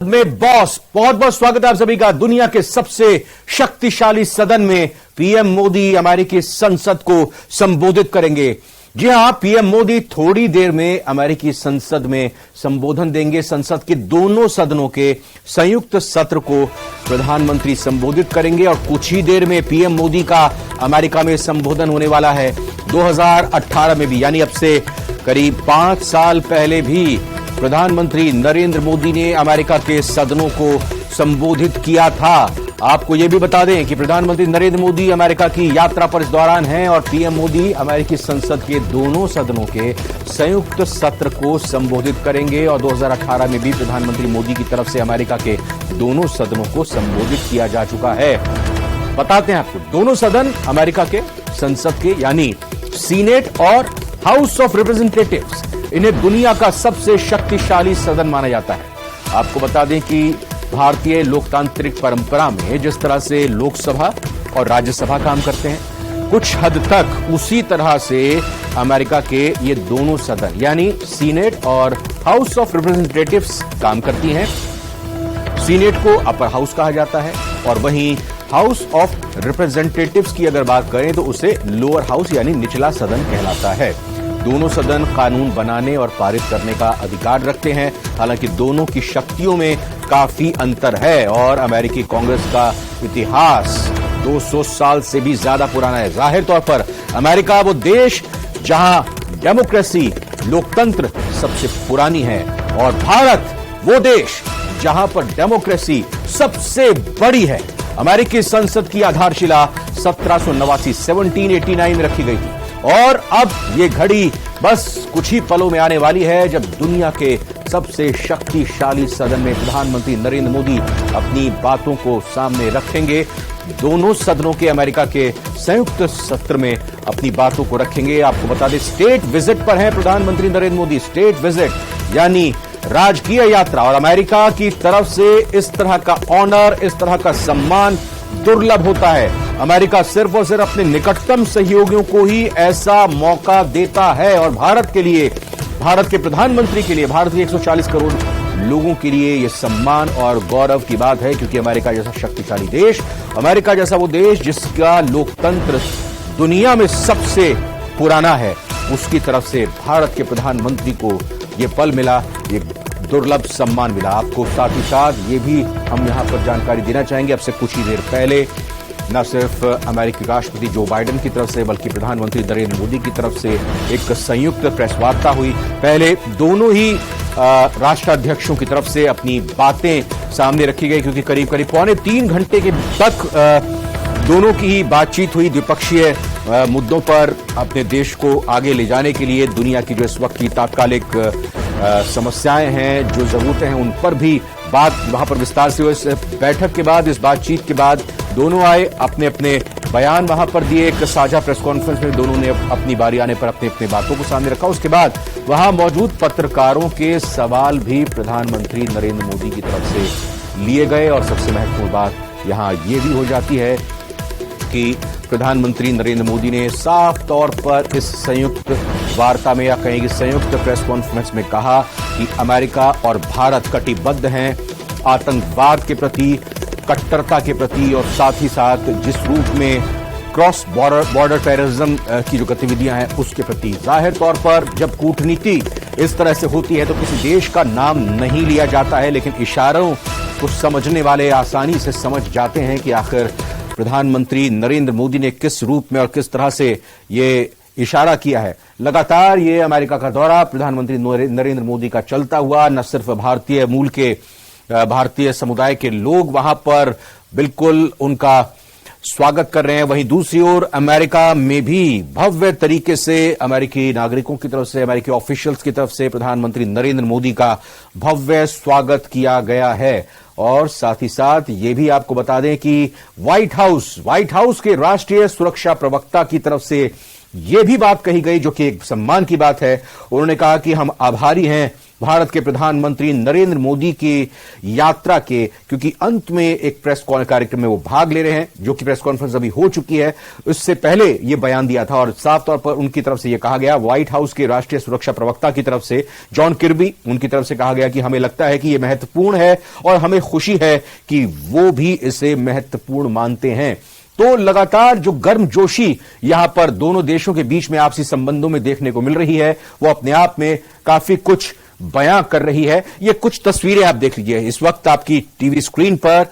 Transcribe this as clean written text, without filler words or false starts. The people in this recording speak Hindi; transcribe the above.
में बॉस, बहुत बहुत स्वागत है आप सभी का। दुनिया के सबसे शक्तिशाली सदन में पीएम मोदी अमेरिकी संसद को संबोधित करेंगे। जी हां, पीएम मोदी थोड़ी देर में अमेरिकी संसद में संबोधन देंगे। संसद के दोनों सदनों के संयुक्त सत्र को प्रधानमंत्री संबोधित करेंगे और कुछ ही देर में पीएम मोदी का अमेरिका में संबोधन होने वाला है। 2018 में भी, यानी अब से करीब 5 साल पहले भी प्रधानमंत्री नरेंद्र मोदी ने अमेरिका के सदनों को संबोधित किया था। आपको यह भी बता दें कि प्रधानमंत्री नरेंद्र मोदी अमेरिका की यात्रा पर इस दौरान हैं और पीएम मोदी अमेरिकी संसद के दोनों सदनों के संयुक्त सत्र को संबोधित करेंगे। और 2018 में भी प्रधानमंत्री मोदी की तरफ से अमेरिका के दोनों सदनों को संबोधित किया जा चुका है। बताते हैं आपको, दोनों सदन अमेरिका के संसद के, यानी सीनेट और हाउस ऑफ रिप्रेजेंटेटिव्स, इन्हें दुनिया का सबसे शक्तिशाली सदन माना जाता है। आपको बता दें कि भारतीय लोकतांत्रिक परंपरा में जिस तरह से लोकसभा और राज्यसभा काम करते हैं, कुछ हद तक उसी तरह से अमेरिका के ये दोनों सदन यानी सीनेट और हाउस ऑफ रिप्रेजेंटेटिव्स काम करती हैं। सीनेट को अपर हाउस कहा जाता है और वहीं हाउस ऑफ रिप्रेजेंटेटिव्स की अगर बात करें तो उसे लोअर हाउस यानी निचला सदन कहलाता है। दोनों सदन कानून बनाने और पारित करने का अधिकार रखते हैं। हालांकि दोनों की शक्तियों में काफी अंतर है और अमेरिकी कांग्रेस का इतिहास 200 साल से भी ज्यादा पुराना है। जाहिर तौर पर अमेरिका वो देश जहां डेमोक्रेसी, लोकतंत्र सबसे पुरानी है और भारत वो देश जहां पर डेमोक्रेसी सबसे बड़ी है। अमेरिकी संसद की आधारशिला 1789 में रखी गई थी और अब ये घड़ी बस कुछ ही पलों में आने वाली है जब दुनिया के सबसे शक्तिशाली सदन में प्रधानमंत्री नरेंद्र मोदी अपनी बातों को सामने रखेंगे। दोनों सदनों के अमेरिका के संयुक्त सत्र में अपनी बातों को रखेंगे। आपको बता दें, स्टेट विजिट पर हैं प्रधानमंत्री नरेंद्र मोदी। स्टेट विजिट यानी राजकीय यात्रा, और अमेरिका की तरफ से इस तरह का ऑनर, इस तरह का सम्मान दुर्लभ होता है। अमेरिका सिर्फ और सिर्फ अपने निकटतम सहयोगियों को ही ऐसा मौका देता है और भारत के लिए, भारत के प्रधानमंत्री के लिए, भारत के 140 करोड़ लोगों के लिए यह सम्मान और गौरव की बात है, क्योंकि अमेरिका जैसा शक्तिशाली देश, अमेरिका जैसा वो देश जिसका लोकतंत्र दुनिया में सबसे पुराना है, उसकी तरफ से भारत के प्रधानमंत्री को यह पल मिला, ये दुर्लभ सम्मान मिला। आपको साथ ही साथ ये भी हम यहां पर जानकारी देना चाहेंगे, अब से कुछ ही देर पहले न सिर्फ अमेरिकी राष्ट्रपति जो बाइडेन की तरफ से बल्कि प्रधानमंत्री नरेंद्र मोदी की तरफ से एक संयुक्त प्रेस वार्ता हुई। पहले दोनों ही राष्ट्राध्यक्षों की तरफ से अपनी बातें सामने रखी गई, क्योंकि करीब करीब 2.25 घंटे के तक दोनों की ही बातचीत हुई द्विपक्षीय मुद्दों पर, अपने देश को आगे ले जाने के लिए दुनिया की जो इस वक्त की तात्कालिक समस्याएं हैं, जो जरूरतें हैं, उन पर भी बात वहां पर विस्तार से हुई। इस बैठक के बाद, इस बातचीत के बाद दोनों आए, अपने अपने बयान वहां पर दिए। एक साझा प्रेस कॉन्फ्रेंस में दोनों ने अपनी बारी आने पर अपने अपने बातों को सामने रखा। उसके बाद वहां मौजूद पत्रकारों के सवाल भी प्रधानमंत्री नरेंद्र मोदी की तरफ से लिए गए। और सबसे महत्वपूर्ण बात यहां ये भी हो जाती है कि प्रधानमंत्री नरेंद्र मोदी ने साफ तौर पर इस संयुक्त वार्ता में, या कहेंगे संयुक्त प्रेस कॉन्फ्रेंस में, कहा कि अमेरिका और भारत कटिबद्ध हैं आतंकवाद के प्रति, कट्टरता के प्रति, और साथ ही साथ जिस रूप में क्रॉस बॉर्डर टेररिज्म की जो गतिविधियां हैं उसके प्रति। जाहिर तौर पर जब कूटनीति इस तरह से होती है तो किसी देश का नाम नहीं लिया जाता है, लेकिन इशारों को समझने वाले आसानी से समझ जाते हैं कि आखिर प्रधानमंत्री नरेंद्र मोदी ने किस रूप में और किस तरह से ये इशारा किया है। लगातार ये अमेरिका का दौरा प्रधानमंत्री नरेंद्र मोदी का चलता हुआ, न सिर्फ भारतीय मूल के भारतीय समुदाय के लोग वहां पर बिल्कुल उनका स्वागत कर रहे हैं, वहीं दूसरी ओर अमेरिका में भी भव्य तरीके से अमेरिकी नागरिकों की तरफ से, अमेरिकी ऑफिशियल्स की तरफ से प्रधानमंत्री नरेंद्र मोदी का भव्य स्वागत किया गया है। और साथ ही साथ ये भी आपको बता दें कि व्हाइट हाउस के राष्ट्रीय सुरक्षा प्रवक्ता की तरफ से ये भी बात कही गई, जो कि एक सम्मान की बात है। उन्होंने कहा कि हम आभारी हैं भारत के प्रधानमंत्री नरेंद्र मोदी की यात्रा के, क्योंकि अंत में एक प्रेस कार्यक्रम में वो भाग ले रहे हैं, जो कि प्रेस कॉन्फ्रेंस अभी हो चुकी है। उससे पहले ये बयान दिया था और साफ तौर पर उनकी तरफ से यह कहा गया, व्हाइट हाउस के राष्ट्रीय सुरक्षा प्रवक्ता की तरफ से जॉन किर्बी, उनकी तरफ से कहा गया कि हमें लगता है कि यह महत्वपूर्ण है और हमें खुशी है कि वो भी इसे महत्वपूर्ण मानते हैं। तो लगातार जो गर्मजोशी यहां पर दोनों देशों के बीच में आपसी संबंधों में देखने को मिल रही है, वो अपने आप में काफी कुछ बयां कर रही है। ये कुछ तस्वीरें आप देख लीजिए इस वक्त आपकी टीवी स्क्रीन पर।